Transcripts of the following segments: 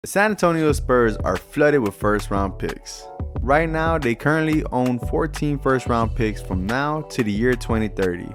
The San Antonio Spurs are flooded with first round picks. Right now, they currently own 14 first round picks from now to the year 2030.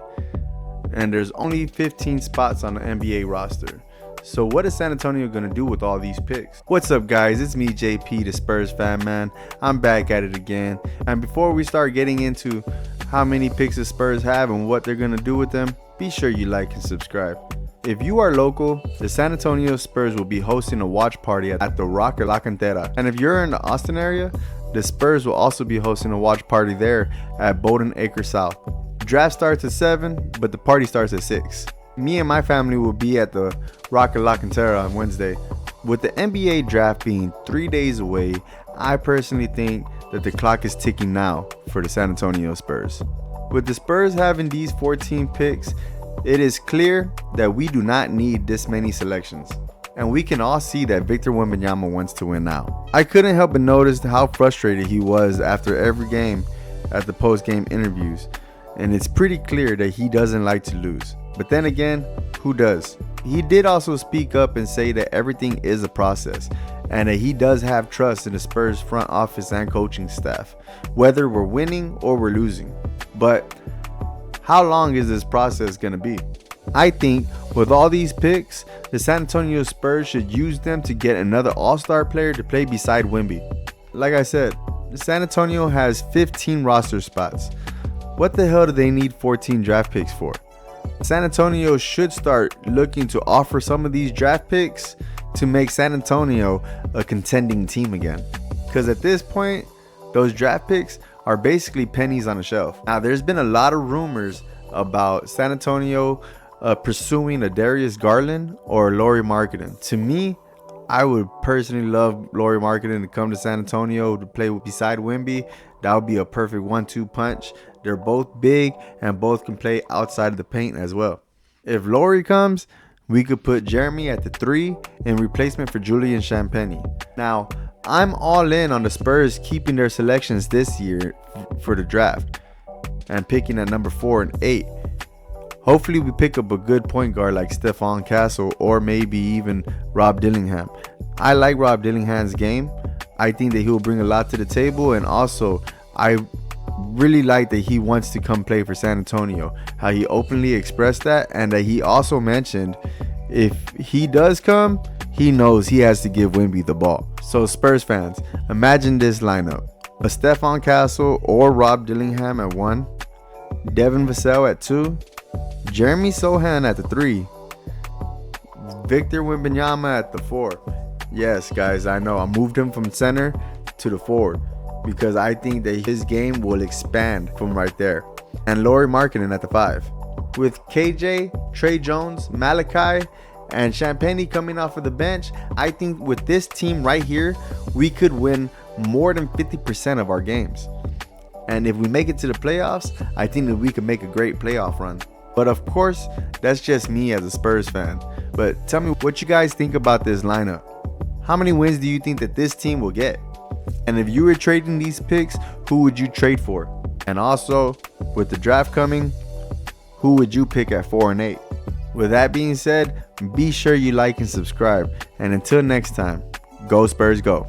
And there's only 15 spots on the NBA roster. So what is San Antonio going to do with all these picks? What's up guys, it's me JP, the Spurs fan man. I'm back at it again. And before we start getting into how many picks the Spurs have and what they're going to do with them, be sure you like and subscribe. If you are local, the San Antonio Spurs will be hosting a watch party at the Rock La Cantera. And if you're in the Austin area, the Spurs will also be hosting a watch party there at Bowden Acre South. Draft starts at 7, but the party starts at 6. Me and my family will be at the Rock La Cantera on Wednesday. With the NBA draft being 3 days away, I personally think that the clock is ticking now for the San Antonio Spurs. With the Spurs having these 14 picks, it is clear that we do not need this many selections. And we can all see that Victor WEMBANYAMA wants to win now. I couldn't help but notice how frustrated he was after every game at the post-game interviews. And it's pretty clear that he doesn't like to lose. But then again, who does? He did also speak up and say that everything is a process and that he does have trust in the Spurs front office and coaching staff, whether we're winning or we're losing. But how long is this process going to be? I think with all these picks, the San Antonio Spurs should use them to get another all-star player to play beside Wemby. Like I said, San Antonio has 15 roster spots. What the hell do they need 14 draft picks for? San Antonio should start looking to offer some of these draft picks to make San Antonio a contending team again. Because at this point, those draft picks are basically pennies on a shelf. Now, there's been a lot of rumors about San Antonio pursuing a Darius Garland or Lauri Markkanen. To me, I would personally love Lauri Markkanen to come to San Antonio to play beside Wemby. That would be a perfect 1-2 punch. They're both big and both can play outside of the paint as well. If Lauri comes, we could put Jeremy at the 3 in replacement for Julian Champagnie. Now, I'm all in on the Spurs keeping their selections this year for the draft and picking at number 4 and 8. Hopefully we pick up a good point guard like Stephon Castle or maybe even Rob Dillingham. I like Rob Dillingham's game. I think that he will bring a lot to the table, and also I really like that he wants to come play for San Antonio. How he openly expressed that, and that he also mentioned if he does come, he knows he has to give Wemby the ball. So Spurs fans, imagine this lineup: a Stephon Castle or Rob Dillingham at 1, Devin Vassell at 2, Jeremy Sohan at the 3, Victor WEMBANYAMA at the 4. Yes, guys, I know I moved him from center to the forward because I think that his game will expand from right there. And Lauri Markkanen at the 5. With KJ, Trey Jones, Malachi, and Champagnie coming off of the bench, I think with this team right here, we could win more than 50% of our games. And if we make it to the playoffs, I think that we could make a great playoff run. But of course, that's just me as a Spurs fan. But tell me what you guys think about this lineup. How many wins do you think that this team will get? And if you were trading these picks, who would you trade for? And also, with the draft coming, who would you pick at 4 and 8? With that being said, be sure you like and subscribe. And until next time, go Spurs go.